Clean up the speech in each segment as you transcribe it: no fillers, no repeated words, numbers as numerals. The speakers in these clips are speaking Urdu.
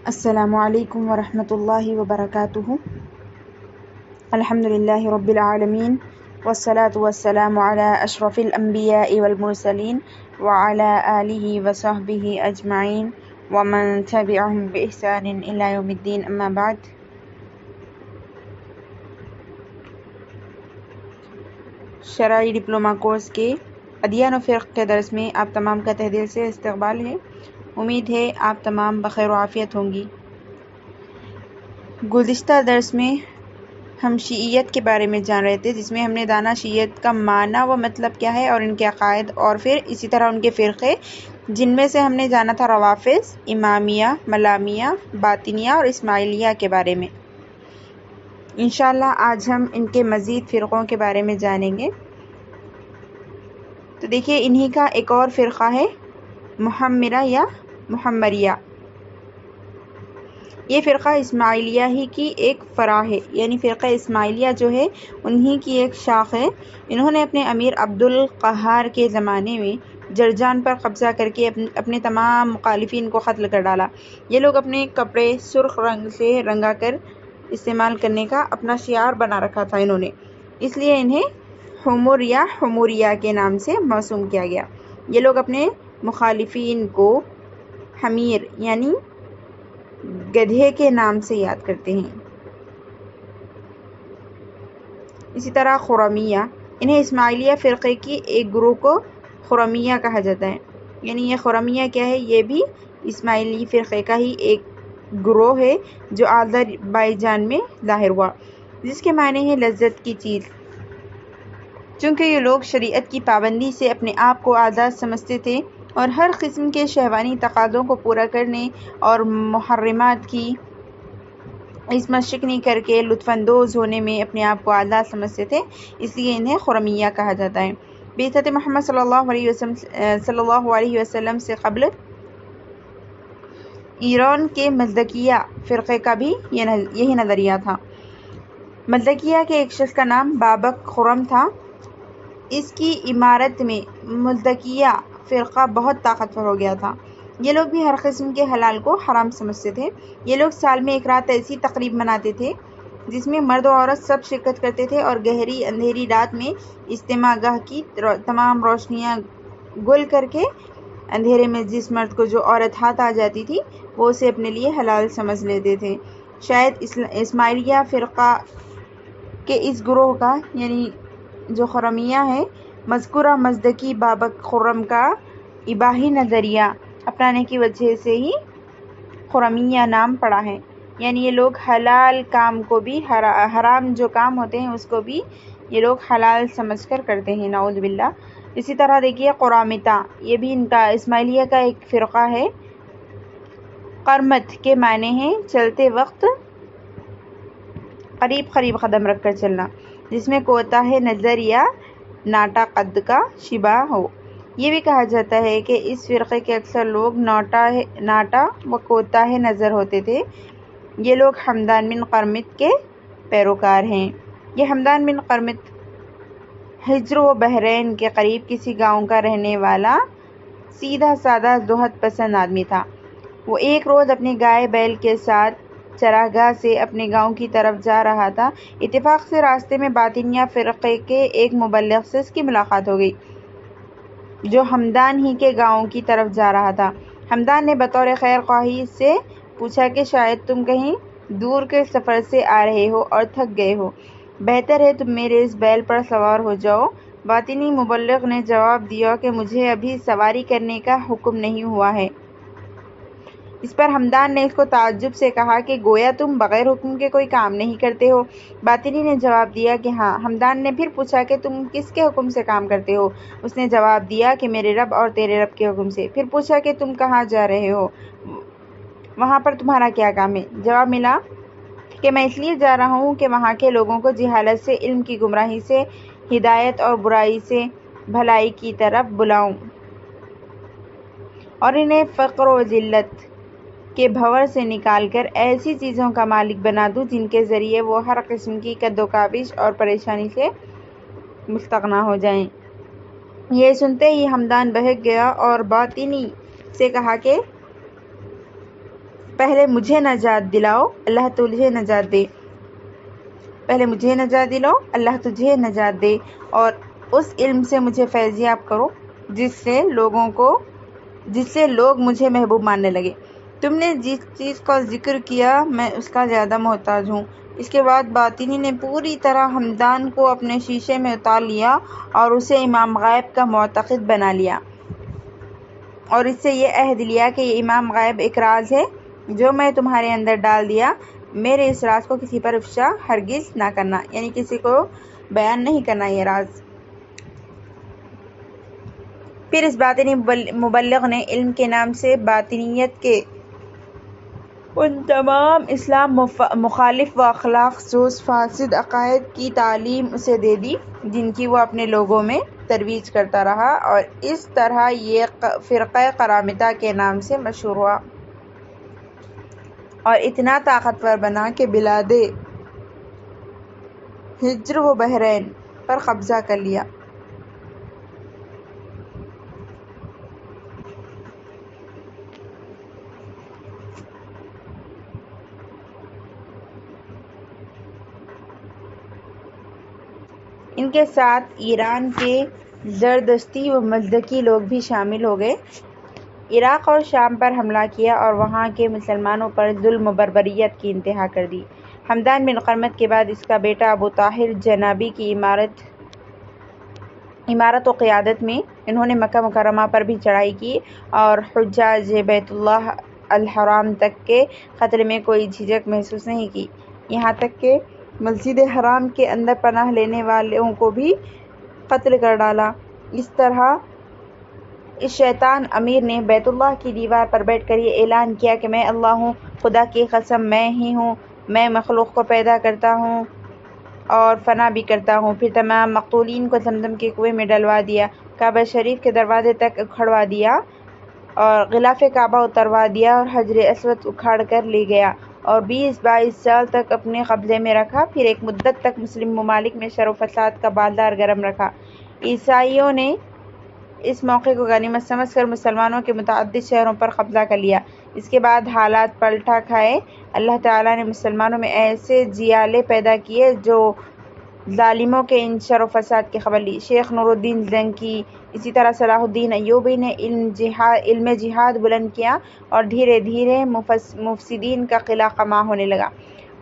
السلام علیکم ورحمۃ اللہ وبرکاتہ۔ الحمدللہ رب العالمین والصلاة والسلام علی اشرف الانبیاء والمرسلین وعلی آلہ وصحبہ اجمعین ومن تبعہم بإحسان الی یوم الدین، اما بعد۔ شرعی ڈپلومہ کورس کے ادیان و فرق کے درس میں آپ تمام کا تہ دل سے استقبال ہے۔ امید ہے آپ تمام بخیر و عافیت ہوں گی۔ گزشتہ درس میں ہم شیعیت کے بارے میں جان رہے تھے، جس میں ہم نے جانا شیعیت کا معنی و مطلب کیا ہے اور ان کے عقائد، اور پھر اسی طرح ان کے فرقے، جن میں سے ہم نے جانا تھا روافض، امامیہ، ملامیہ، باطنیہ اور اسماعیلیہ کے بارے میں۔ انشاءاللہ آج ہم ان کے مزید فرقوں کے بارے میں جانیں گے۔ تو دیکھیے، انہی کا ایک اور فرقہ ہے محمرہ یا محمریہ۔ یہ فرقہ اسماعیلیہ ہی کی ایک فرع ہے، یعنی فرقہ اسماعیلیہ جو ہے انہی کی ایک شاخ ہے۔ انہوں نے اپنے امیر عبد القہار کے زمانے میں جرجان پر قبضہ کر کے اپنے تمام مخالفین کو قتل کر ڈالا۔ یہ لوگ اپنے کپڑے سرخ رنگ سے رنگا کر استعمال کرنے کا اپنا شعار بنا رکھا تھا انہوں نے، اس لیے انہیں حمر یا حموریہ کے نام سے موسوم کیا گیا۔ یہ لوگ اپنے مخالفین کو حمیر یعنی گدھے کے نام سے یاد کرتے ہیں۔ اسی طرح خرمیہ، انہیں اسماعیلیہ فرقے کی ایک گروہ کو خرمیہ کہا جاتا ہے۔ یعنی یہ خرمیہ کیا ہے؟ یہ بھی اسماعیلی فرقے کا ہی ایک گروہ ہے جو آذربائیجان میں ظاہر ہوا، جس کے معنی ہے لذت کی چیز۔ چونکہ یہ لوگ شریعت کی پابندی سے اپنے آپ کو آزاد سمجھتے تھے اور ہر قسم کے شہوانی تقاضوں کو پورا کرنے اور محرمات کی عصمت شکنی کر کے لطف اندوز ہونے میں اپنے آپ کو آزاد سمجھتے تھے، اس لیے انہیں خرمیہ کہا جاتا ہے۔ بعثت محمد صلی اللہ علیہ وسلم سے قبل ایران کے مزدکیہ فرقے کا بھی یہی نظریہ تھا۔ مزدکیہ کے ایک شخص کا نام بابک خرم تھا۔ اس کی امارت میں مزدکیہ فرقہ بہت طاقتور ہو گیا تھا۔ یہ لوگ بھی ہر قسم کے حلال کو حرام سمجھتے تھے۔ یہ لوگ سال میں ایک رات ایسی تقریب مناتے تھے جس میں مرد و عورت سب شرکت کرتے تھے، اور گہری اندھیری رات میں اجتماع گاہ کی تمام روشنیاں گل کر کے اندھیرے میں جس مرد کو جو عورت ہاتھ آ جاتی تھی وہ اسے اپنے لیے حلال سمجھ لیتے تھے۔ شاید اسماعیلیہ فرقہ کے اس گروہ کا، یعنی جو خرمیہ ہے، مذکورہ مزدکی بابک خرم کا اباحی نظریہ اپنانے کی وجہ سے ہی خرمیہ نام پڑا ہے۔ یعنی یہ لوگ حلال کام کو بھی، حرام جو کام ہوتے ہیں اس کو بھی یہ لوگ حلال سمجھ کر کرتے ہیں، نعوذ باللہ۔ اسی طرح دیکھیے قرامطہ، یہ بھی ان کا اسماعیلیہ کا ایک فرقہ ہے۔ قرمت کے معنی ہیں چلتے وقت قریب قریب قدم رکھ کر چلنا، جس میں کوتاہ نظر یا ناٹا قد کا شبہ ہو۔ یہ بھی کہا جاتا ہے کہ اس فرقے کے اکثر لوگ ناٹا و کوتاہ نظر ہوتے تھے۔ یہ لوگ حمدان بن قرمط کے پیروکار ہیں۔ یہ حمدان بن قرمط حجر و بحرین کے قریب کسی گاؤں کا رہنے والا سیدھا سادہ زہد پسند آدمی تھا۔ وہ ایک روز اپنے گائے بیل کے ساتھ چراگاہ سے اپنے گاؤں کی طرف جا رہا تھا۔ اتفاق سے راستے میں باطنیہ فرقے کے ایک مبلغ سے اس کی ملاقات ہو گئی جو حمدان ہی کے گاؤں کی طرف جا رہا تھا۔ حمدان نے بطور خیر خواہی سے پوچھا کہ شاید تم کہیں دور کے سفر سے آ رہے ہو اور تھک گئے ہو، بہتر ہے تم میرے اس بیل پر سوار ہو جاؤ۔ باطنی مبلغ نے جواب دیا کہ مجھے ابھی سواری کرنے کا حکم نہیں ہوا ہے۔ اس پر حمدان نے اس کو تعجب سے کہا کہ گویا تم بغیر حکم کے کوئی کام نہیں کرتے ہو۔ باطنی نے جواب دیا کہ ہاں۔ حمدان نے پھر پوچھا کہ تم کس کے حکم سے کام کرتے ہو؟ اس نے جواب دیا کہ میرے رب اور تیرے رب کے حکم سے۔ پھر پوچھا کہ تم کہاں جا رہے ہو؟ وہاں پر تمہارا کیا کام ہے؟ جواب ملا کہ میں اس لیے جا رہا ہوں کہ وہاں کے لوگوں کو جہالت سے، علم کی گمراہی سے، ہدایت اور برائی سے بھلائی کی طرف بلاؤں، اور انہیں فقر و ذلت کے بھنور سے نکال کر ایسی چیزوں کا مالک بنا دوں جن کے ذریعے وہ ہر قسم کی کد و کابش اور پریشانی سے مستغنی ہو جائیں۔ یہ سنتے ہی حمدان بہک گیا اور باطنی سے کہا کہ پہلے مجھے نجات دلاؤ اللہ تجھے نجات دے، پہلے مجھے نجات دلاؤ اللہ تجھے نجات دے، اور اس علم سے مجھے فیضیاب کرو جس سے لوگ مجھے محبوب ماننے لگے۔ تم نے جس چیز کا ذکر کیا میں اس کا زیادہ محتاج ہوں۔ اس کے بعد باطنی نے پوری طرح ہمدان کو اپنے شیشے میں اتار لیا اور اسے امام غائب کا معتقد بنا لیا، اور اس سے یہ عہد لیا کہ یہ امام غائب ایک راز ہے جو میں تمہارے اندر ڈال دیا، میرے اس راز کو کسی پر افشا ہرگز نہ کرنا، یعنی کسی کو بیان نہیں کرنا یہ راز۔ پھر اس باطنی مبلغ نے علم کے نام سے باطنیت کے ان تمام اسلام مخالف و اخلاق سوز فاسد عقائد کی تعلیم اسے دے دی جن کی وہ اپنے لوگوں میں ترویج کرتا رہا، اور اس طرح یہ فرقہ کرامتہ کے نام سے مشہور ہوا اور اتنا طاقتور بنا کہ بلاد ہجر و بحرین پر قبضہ کر لیا۔ ان کے ساتھ ایران کے زردشتی و مزدکی لوگ بھی شامل ہو گئے، عراق اور شام پر حملہ کیا اور وہاں کے مسلمانوں پر ظلم و بربریت کی انتہا کر دی۔ حمدان بن قرمط کے بعد اس کا بیٹا ابو طاہر جنابی کی امارت و قیادت میں انہوں نے مکہ مکرمہ پر بھی چڑھائی کی اور حجاج بیت اللہ الحرام تک کے قتل میں کوئی جھجک محسوس نہیں کی، یہاں تک کہ مسجد حرام کے اندر پناہ لینے والوں کو بھی قتل کر ڈالا۔ اس طرح اس شیطان امیر نے بیت اللہ کی دیوار پر بیٹھ کر یہ اعلان کیا کہ میں اللہ ہوں، خدا کی قسم میں ہی ہوں، میں مخلوق کو پیدا کرتا ہوں اور فنا بھی کرتا ہوں۔ پھر تمام مقتولین کو زمزم کے کنویں میں ڈلوا دیا، کعبہ شریف کے دروازے تک اکھڑوا دیا اور غلاف کعبہ اتروا دیا اور حجر اسود اکھاڑ کر لے گیا اور 20-22 سال تک اپنے قبضے میں رکھا۔ پھر ایک مدت تک مسلم ممالک میں شر و فساد کا بازار گرم رکھا۔ عیسائیوں نے اس موقع کو غنیمت سمجھ کر مسلمانوں کے متعدد شہروں پر قبضہ کر لیا۔ اس کے بعد حالات پلٹا کھائے، اللہ تعالیٰ نے مسلمانوں میں ایسے جیالے پیدا کیے جو ظالموں کے ان شر و فساد کی خبر لی۔ شیخ نور الدین زنکی، اسی طرح صلاح الدین ایوبی نے علم جہاد بلند کیا اور دھیرے دھیرے مفسدین کا قلع قمع ہونے لگا۔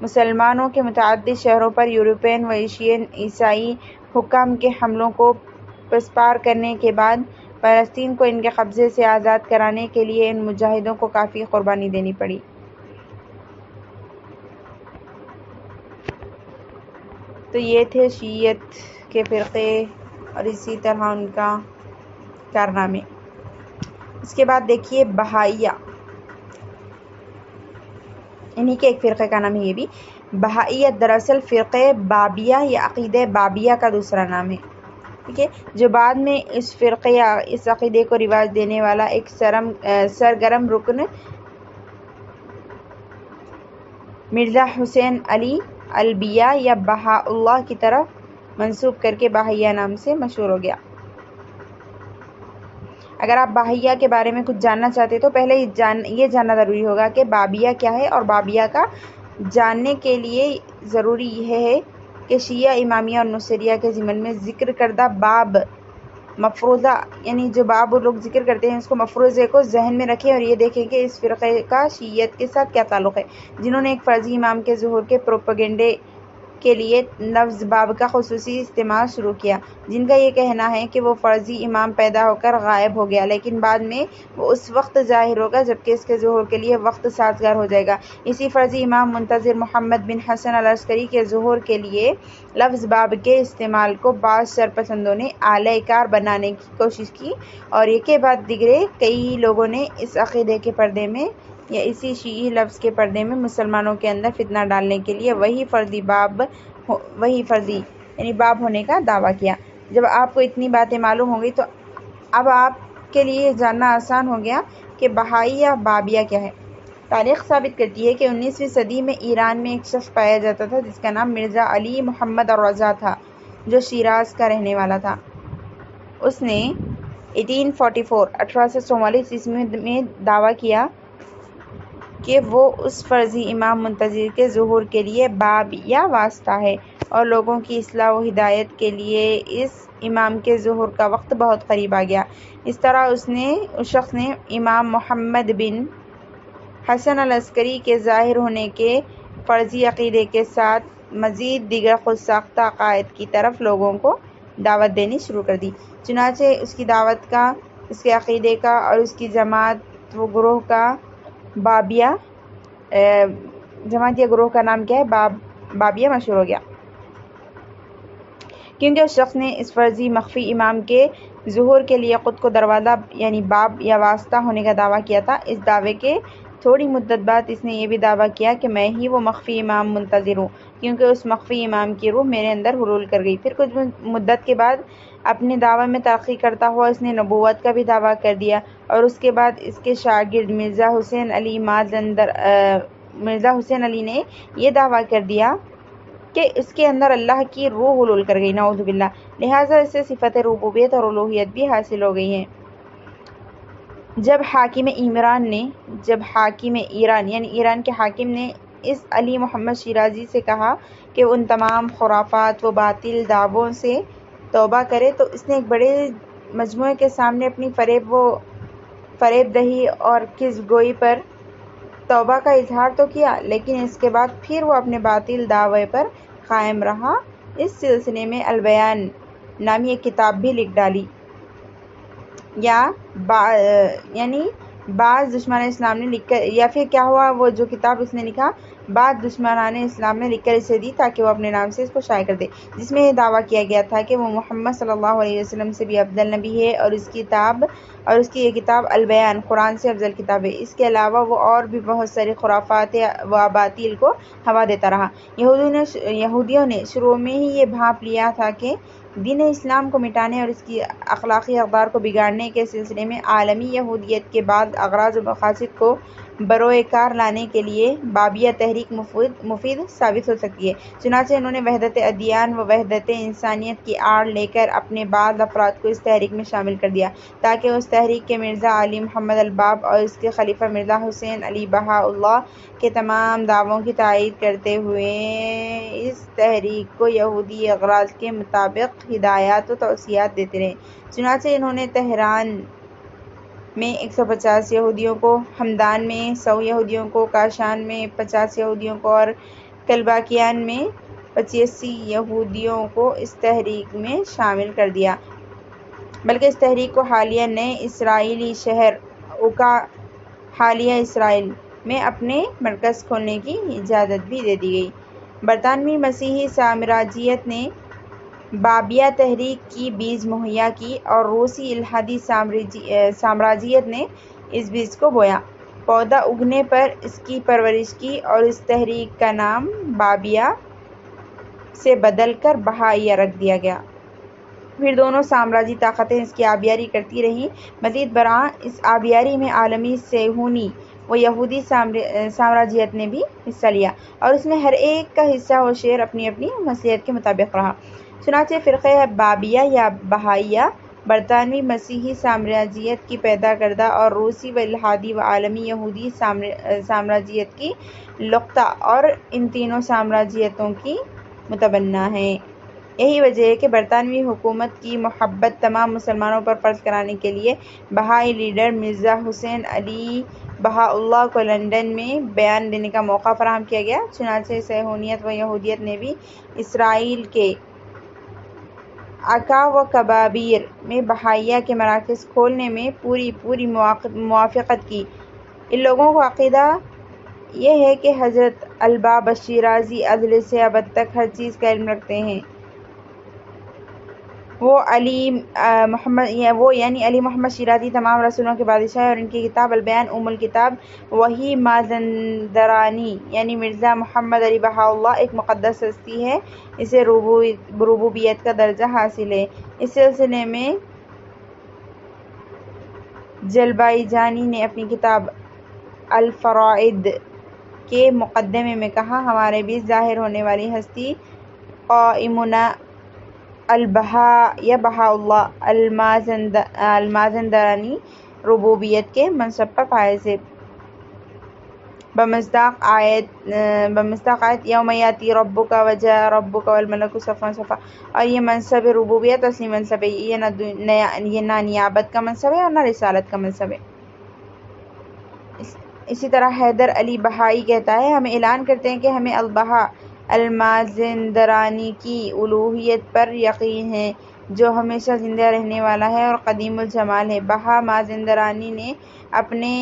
مسلمانوں کے متعدد شہروں پر یورپین و ایشین عیسائی حکام کے حملوں کو پسپار کرنے کے بعد فلسطین کو ان کے قبضے سے آزاد کرانے کے لیے ان مجاہدوں کو کافی قربانی دینی پڑی۔ تو یہ تھے شیعیت کے فرقے اور اسی طرح ان کا کارنامے۔ اس کے بعد دیکھیے بہائیہ، انہی کے ایک فرقے کا نام ہے یہ بھی۔ بہائیت دراصل فرقہ بابیہ یا عقیدہ بابیہ کا دوسرا نام ہے، ٹھیک ہے، جو بعد میں اس فرقے یا اس عقیدے کو رواج دینے والا ایک سرگرم رکن مرزا حسین علی البیہ یا بہاء اللہ کی طرف منسوب کر کے بہائیہ نام سے مشہور ہو گیا۔ اگر آپ بہائیہ کے بارے میں کچھ جاننا چاہتے تو پہلے یہ جاننا ضروری ہوگا کہ بابیہ کیا ہے، اور بابیہ کا جاننے کے لیے ضروری یہ ہے کہ شیعہ امامیہ اور نصیریہ کے ضمن میں ذکر کردہ باب مفروضہ، یعنی جو باب وہ لوگ ذکر کرتے ہیں اس کو مفروضے کو ذہن میں رکھیں اور یہ دیکھیں کہ اس فرقے کا شیعیت کے ساتھ کیا تعلق ہے، جنہوں نے ایک فرضی امام کے ظہور کے پروپیگنڈے کے لیے لفظ باب کا خصوصی استعمال شروع کیا، جن کا یہ کہنا ہے کہ وہ فرضی امام پیدا ہو کر غائب ہو گیا لیکن بعد میں وہ اس وقت ظاہر ہوگا جبکہ اس کے ظہور کے لیے وقت سازگار ہو جائے گا۔ اسی فرضی امام منتظر محمد بن حسن العسکری کے ظہور کے لیے لفظ باب کے استعمال کو بعض شرپسندوں نے اعلی کار بنانے کی کوشش کی اور ایک کے بعد دیگرے کئی لوگوں نے اس عقیدے کے پردے میں یا اسی شیعی لفظ کے پردے میں مسلمانوں کے اندر فتنہ ڈالنے کے لیے وہی فرضی یعنی باب ہونے کا دعویٰ کیا۔ جب آپ کو اتنی باتیں معلوم ہو گئی تو اب آپ کے لیے جاننا آسان ہو گیا کہ بہائی یا بابیہ کیا ہے۔ تاریخ ثابت کرتی ہے کہ 19ویں صدی میں ایران میں ایک شخص پایا جاتا تھا جس کا نام مرزا علی محمد الرضا تھا، جو شیراز کا رہنے والا تھا۔ اس نے 1844 میں دعویٰ کیا کہ وہ اس فرضی امام منتظر کے ظہور کے لیے باب یا واسطہ ہے، اور لوگوں کی اصلاح و ہدایت کے لیے اس امام کے ظہور کا وقت بہت قریب آ گیا۔ اس طرح اس شخص نے امام محمد بن حسن العسکری کے ظاہر ہونے کے فرضی عقیدے کے ساتھ مزید دیگر خود ساختہ عقائد کی طرف لوگوں کو دعوت دینی شروع کر دی۔ چنانچہ اس کی دعوت کا، اس کے عقیدے کا اور اس کی جماعت و گروہ کا گروہ کا نام کیا ہے؟ بابیہ مشہور ہو گیا، کیونکہ اس شخص نے اس فرضی مخفی امام کے ظہور کے لیے خود کو دروازہ یعنی باب یا واسطہ ہونے کا دعویٰ کیا تھا۔ اس دعوے کے تھوڑی مدت بعد اس نے یہ بھی دعویٰ کیا کہ میں ہی وہ مخفی امام منتظر ہوں، کیونکہ اس مخفی امام کی روح میرے اندر حلول کر گئی۔ پھر کچھ مدت کے بعد اپنے دعوے میں ترقی کرتا ہوا اس نے نبوت کا بھی دعویٰ کر دیا، اور اس کے بعد اس کے شاگرد مرزا حسین علی نے یہ دعویٰ کر دیا کہ اس کے اندر اللہ کی روح حلول کر گئی، نعوذ باللہ، لہٰذا اسے صفت ربوبیت اور الوہیت بھی حاصل ہو گئی ہے۔ جب حاکم ایران یعنی ایران کے حاکم نے اس علی محمد شیرازی سے کہا کہ ان تمام خرافات و باطل دعووں سے توبہ کرے، تو اس نے ایک بڑے مجموعے کے سامنے اپنی فریب دہی اور کذب گوئی پر توبہ کا اظہار تو کیا، لیکن اس کے بعد پھر وہ اپنے باطل دعوے پر قائم رہا۔ اس سلسلے میں البیان نامی ایک کتاب بھی لکھ ڈالی، یعنی بعض دشمنان اسلام نے لکھ کر، یا پھر کیا ہوا، وہ جو کتاب اس نے لکھا بعض دشمنان اسلام نے لکھ کر اسے دی تاکہ وہ اپنے نام سے اس کو شائع کر دے، جس میں یہ دعویٰ کیا گیا تھا کہ وہ محمد صلی اللہ علیہ وسلم سے بھی افضل نبی ہے، اور اس کی یہ کتاب البیان قرآن سے افضل کتاب ہے۔ اس کے علاوہ وہ اور بھی بہت ساری خرافات و اباطیل کو ہوا دیتا رہا۔ یہودیوں نے شروع میں ہی یہ بھانپ لیا تھا کہ دین اسلام کو مٹانے اور اس کی اخلاقی اقدار کو بگاڑنے کے سلسلے میں عالمی یہودیت کے بعض اغراض و مقاصد کو بروئے کار لانے کے لیے بابیہ تحریک مفید ثابت ہو سکتی ہے۔ چنانچہ انہوں نے وحدت ادیان و وحدت انسانیت کی آڑ لے کر اپنے بعض افراد کو اس تحریک میں شامل کر دیا، تاکہ اس تحریک کے مرزا علی محمد الباب اور اس کے خلیفہ مرزا حسین علی بہاء اللہ کے تمام دعووں کی تائید کرتے ہوئے اس تحریک کو یہودی اغراض کے مطابق ہدایات و توصیات دیتے رہے۔ چنانچہ انہوں نے تہران میں 150 یہودیوں کو، ہمدان میں 100 یہودیوں کو، کاشان میں 50 یہودیوں کو اور کلباکیان میں 85 یہودیوں کو اس تحریک میں شامل کر دیا، بلکہ اس تحریک کو حالیہ نئے اسرائیلی شہر اوکا حالیہ اسرائیل میں اپنے مرکز کھولنے کی اجازت بھی دے دی گئی۔ برطانوی مسیحی سامراجیت نے بابیہ تحریک کی بیج مہیا کی، اور روسی الحادی سامراجیت نے اس بیج کو بویا۔ پودا اگنے پر اس کی پرورش کی اور اس تحریک کا نام بابیہ سے بدل کر بہائیہ رکھ دیا گیا۔ پھر دونوں سامراجی طاقتیں اس کی آبیاری کرتی رہیں۔ مزید برآں اس آبیاری میں عالمی صہیونی و یہودی سامراجیت نے بھی حصہ لیا، اور اس میں ہر ایک کا حصہ و شیئر اپنی اپنی مصلحت کے مطابق رہا۔ چنانچہ فرقہ بابیہ یا بہائیہ برطانوی مسیحی سامراجیت کی پیدا کردہ اور روسی و الحادی و عالمی یہودی سامراجیت کی لقطہ اور ان تینوں سامراجیتوں کی متبنہ ہے۔ یہی وجہ ہے کہ برطانوی حکومت کی محبت تمام مسلمانوں پر فرض کرانے کے لیے بہائی لیڈر مرزا حسین علی بہاء اللہ کو لندن میں بیان دینے کا موقع فراہم کیا گیا۔ چنانچہ صہیونیت و یہودیت نے بھی اسرائیل کے عکا و کبابیر میں بہائیہ کے مراکز کھولنے میں پوری موافقت کی۔ ان لوگوں کا عقیدہ یہ ہے کہ حضرت الباب الشیرازی ازل سے ابد تک ہر چیز کا علم رکھتے ہیں۔ وہ یعنی علی محمد شیرازی تمام رسولوں کے بادشاہ ہیں، اور ان کی کتاب البیان ام الکتاب وحی مازندرانی یعنی مرزا محمد علی بہاء اللہ ایک مقدس ہستی ہے، اسے ربوبیت کا درجہ حاصل ہے۔ اس سلسلے میں جلبائی نے اپنی کتاب الفرائد کے مقدمے میں کہا، ہمارے بیچ ظاہر ہونے والی ہستی قائمنا البہاء یا بہاء اللہ المازندرانی ربوبیت کے منصب پر فائز ہے۔ بمصداق آیت یوم یاتی ربک وجاء ربک والملک صفا صفا. اور یہ منصب ربوبیت اصلی منصب ہے، یہ نہ نیابت کا منصب ہے اور نہ رسالت کا منصب ہے. اسی طرح حیدر علی بہائی کہتا ہے، ہم اعلان کرتے ہیں کہ ہمیں البہا المازندرانی کی الوہیت پر یقین ہے جو ہمیشہ زندہ رہنے والا ہے اور قدیم الجمال ہے. بہا مازندرانی نے اپنے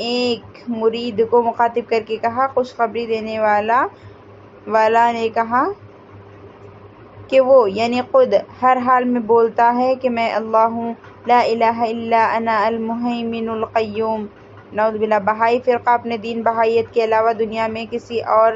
ایک مرید کو مخاطب کر کے کہا، خوشخبری دینے والا نے کہا کہ وہ یعنی خود ہر حال میں بولتا ہے کہ میں اللہ ہوں، لا الہ الا انا المہیمن القیوم. نعوذ باللہ. بہائی فرقہ اپنے دین بہائیت کے علاوہ دنیا میں کسی اور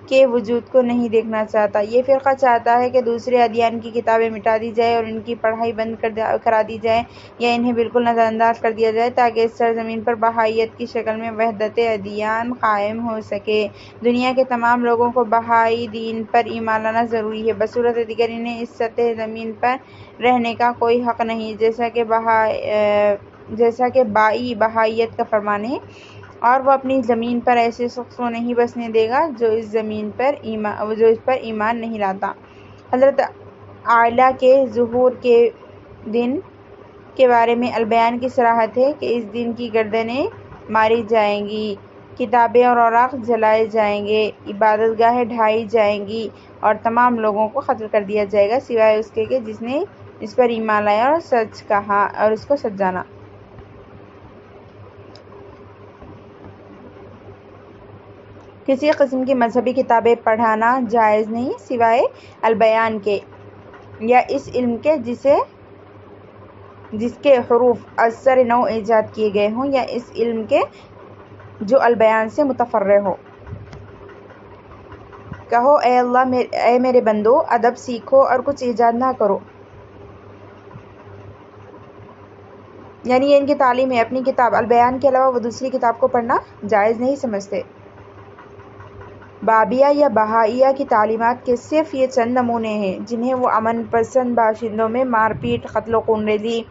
کے وجود کو نہیں دیکھنا چاہتا. یہ فرقہ چاہتا ہے کہ دوسرے ادیان کی کتابیں مٹا دی جائیں اور ان کی پڑھائی بند کرا دی جائے یا انہیں بالکل نظر انداز کر دیا جائے تاکہ اس سرزمین پر بہائیت کی شکل میں وحدت ادیان قائم ہو سکے. دنیا کے تمام لوگوں کو بہائی دین پر ایمان لانا ضروری ہے. بصورت دیگر انہیں اس سطح زمین پر رہنے کا کوئی حق نہیں، جیسا کہ بائی بہائیت کا فرمان ہے، اور وہ اپنی زمین پر ایسے شخص کو نہیں بسنے دے گا جو اس پر ایمان نہیں لاتا. حضرت اعلیٰ کے ظہور کے دن کے بارے میں البیان کی صراحت ہے کہ اس دن کی گردنیں ماری جائیں گی، کتابیں اور اوراق جلائے جائیں گے، عبادت گاہیں ڈھائی جائیں گی اور تمام لوگوں کو قتل کر دیا جائے گا سوائے اس کے جس نے اس پر ایمان لایا اور سچ کہا اور اس کو سچ جانا. کسی قسم کی مذہبی کتابیں پڑھانا جائز نہیں سوائے البیان کے یا اس علم کے جس کے حروف از سر نو ایجاد کیے گئے ہوں، یا اس علم کے جو البیان سے متفرع ہو. کہو اے اللہ، اے میرے بندو، ادب سیکھو اور کچھ ایجاد نہ کرو. یعنی یہ ان کی تعلیم ہے. اپنی کتاب البیان کے علاوہ وہ دوسری کتاب کو پڑھنا جائز نہیں سمجھتے. بابیہ یا بہائیہ کی تعلیمات کے صرف یہ چند نمونے ہیں جنہیں وہ امن پسند باشندوں میں مار پیٹ، قتل و خون ریزی،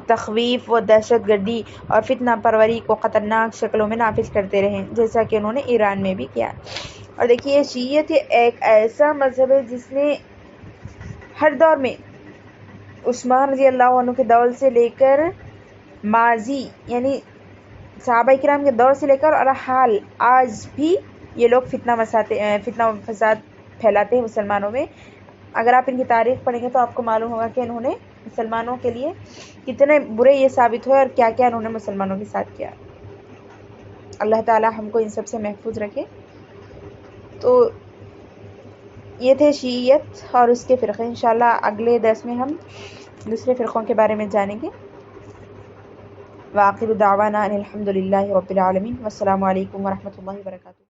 تخویف و دہشت گردی اور فتنہ پروری کو خطرناک شکلوں میں نافذ کرتے رہے، جیسا کہ انہوں نے ایران میں بھی کیا. اور دیکھیے، شیعیت ایک ایسا مذہب ہے جس نے ہر دور میں عثمان رضی اللہ عنہ کے دور سے لے کر ماضی یعنی صحابہ کرام کے دور سے لے کر اور حال آج بھی یہ لوگ فتنہ و فساد پھیلاتے ہیں مسلمانوں میں. اگر آپ ان کی تاریخ پڑھیں گے تو آپ کو معلوم ہوگا کہ انہوں نے مسلمانوں کے لیے کتنے برے یہ ثابت ہوئے اور کیا کیا انہوں نے مسلمانوں کے ساتھ کیا. اللہ تعالی ہم کو ان سب سے محفوظ رکھے. تو یہ تھے شیعیت اور اس کے فرقے. انشاءاللہ اگلے درس میں ہم دوسرے فرقوں کے بارے میں جانیں گے. وآخر دعوانا ان الحمد للہ رب العالمین. والسلام علیکم ورحمۃ اللہ وبرکاتہ.